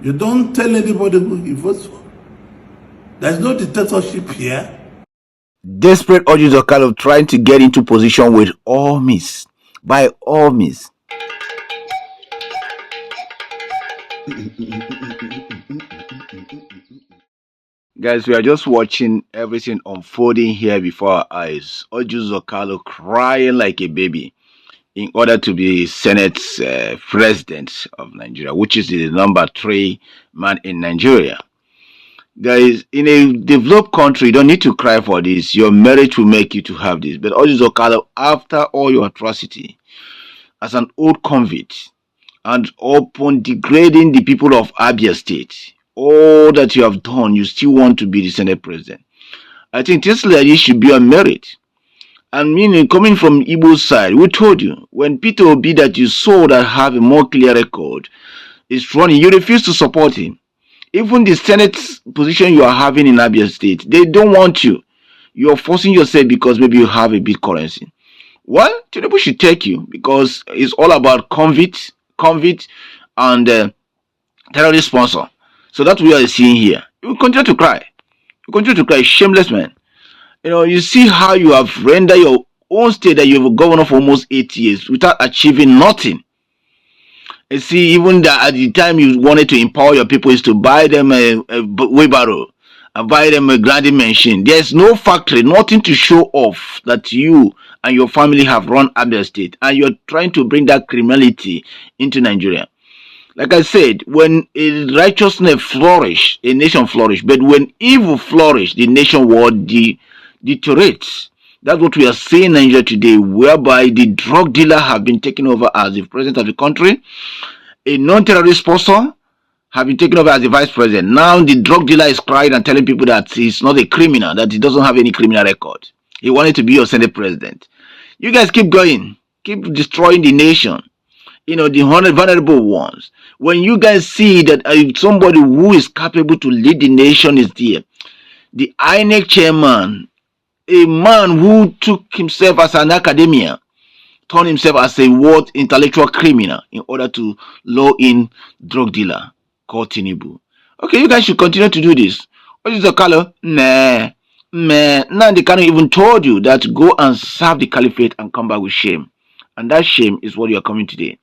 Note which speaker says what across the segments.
Speaker 1: You don't tell anybody who he votes for. There's no dictatorship here.
Speaker 2: Desperate Orji Uzokalu trying to get into position with all means. By all means. Guys, we are just watching everything unfolding here before our eyes. Orji Uzokalu crying like a baby in order to be Senate president of Nigeria, which is the number 3 man in Nigeria. Guys, in a developed country, you don't need to cry for this. Your merit will make you to have this. But Orji Uzokalu, after all your atrocity, as an old convict, and upon degrading the people of Abia State, all that you have done, you still want to be the Senate president. I think this lady should be on merit. And meaning, coming from Igbo's side, we told you, when Peter Obi that you saw that have a more clear record is running, you refuse to support him. Even the Senate position you are having in Abia State, they don't want you. You are forcing yourself because maybe you have a big currency. Well, Tinubu should take you because it's all about convict, and terrorist sponsor. So that's what we are seeing here. You continue to cry. You continue to cry, shameless man. You see how you have rendered your own state that you have a governor for almost 8 years without achieving nothing. You see, even that at the time you wanted to empower your people is to buy them a wheelbarrow and buy them a grinding machine. There's no factory, nothing to show off that you and your family have run Abia State, and you're trying to bring that criminality into Nigeria. Like I said, when righteousness flourish, a nation flourish. But when evil flourish, the nation will deteriorate. That's what we are seeing in Nigeria today, whereby the drug dealer have been taken over as the president of the country. A non-terrorist sponsor have been taken over as the vice president. Now the drug dealer is crying and telling people that he's not a criminal, that he doesn't have any criminal record. He wanted to be your Senate president. You guys keep going, keep destroying the nation. The vulnerable ones. When you guys see that somebody who is capable to lead the nation is there, the INEC chairman, a man who took himself as an academia, turned himself as a world intellectual criminal in order to lure in drug dealer called Tinubu. Okay, you guys should continue to do this. What is the color? Nah. Nnamdi Kanu even told you that go and serve the caliphate and come back with shame. And that shame is what you are coming today.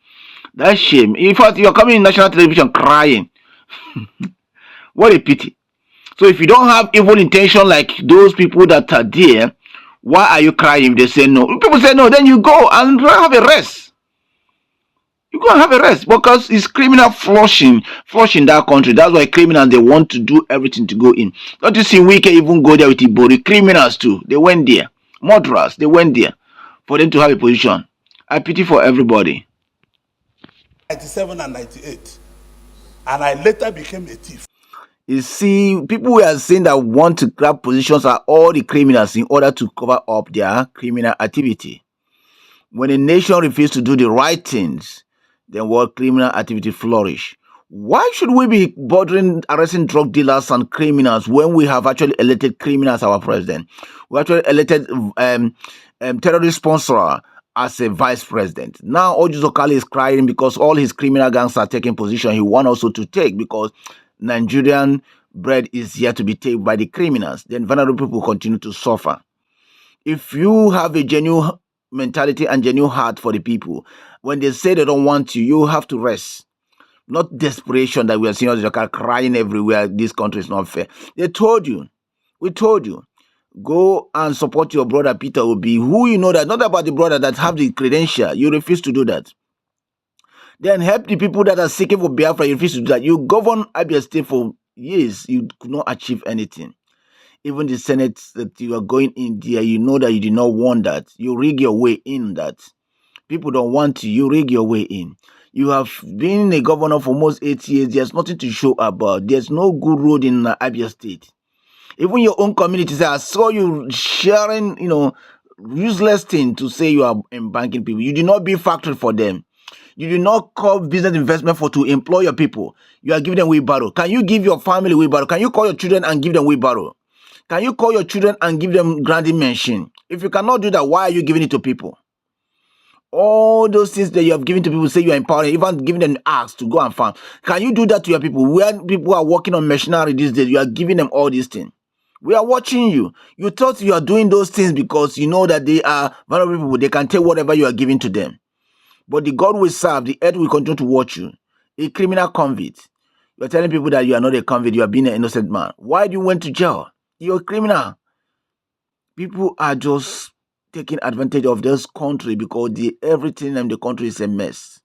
Speaker 2: That shame. In fact, you are coming in national television crying. What a pity. So if you don't have evil intention like those people that are there, why are you crying if they say no? If people say no, then you go and have a rest. You go and have a rest because it's criminal flushing that country. That's why criminals, they want to do everything to go in. Don't you see Wike even go there with Ibori? Criminals too. They went there. Murderers, they went there for them to have a position. I pity for everybody.
Speaker 1: 97 and 98. And I later became a thief.
Speaker 2: You see, people who are saying that want to grab positions are all the criminals in order to cover up their criminal activity. When a nation refuses to do the right things, then what criminal activity flourish. Why should we be bothering arresting drug dealers and criminals when we have actually elected criminals as our president? We actually elected terrorist sponsor as a vice president. Now Orji Uzokalu is crying because all his criminal gangs are taking position he wants also to take because Nigerian bread is here to be taken by the criminals. Then vulnerable people continue to suffer. If you have a genuine mentality and genuine heart for the people, when they say they don't want you, you have to rest. Not desperation that we are seeing Orji Uzokalu crying everywhere. This country is not fair. They told you. We told you. Go and support your brother Peter Obi, who you know that, not about the brother that have the credential. You refuse to do that. Then help the people that are seeking for Biafra. You refuse to do that. You govern Abia State for years. You could not achieve anything. Even the Senate that you are going in there, you know that you did not want that. You rig your way in that. People don't want you. You rig your way in. You have been a governor for almost 8 years. There's nothing to show about. There's no good road in Abia State. Even your own community say, I saw you sharing, useless thing to say you are banking people. You did not be factory for them. You do not call business investment to employ your people. You are giving them wheelbarrow. Can you give your family wheelbarrow? Can you call your children and give them wheelbarrow? Can you call your children and give them grinding machine? If you cannot do that, why are you giving it to people? All those things that you have given to people, say you are empowering, even giving them acts to go and farm. Can you do that to your people? When people are working on machinery these days, you are giving them all these things. We are watching you. You thought you are doing those things because you know that they are vulnerable people. They can take whatever you are giving to them. But the God will serve, the earth will continue to watch you. A criminal convict. You are telling people that you are not a convict, you are being an innocent man. Why do you went to jail? You're a criminal. People are just taking advantage of this country because everything in the country is a mess.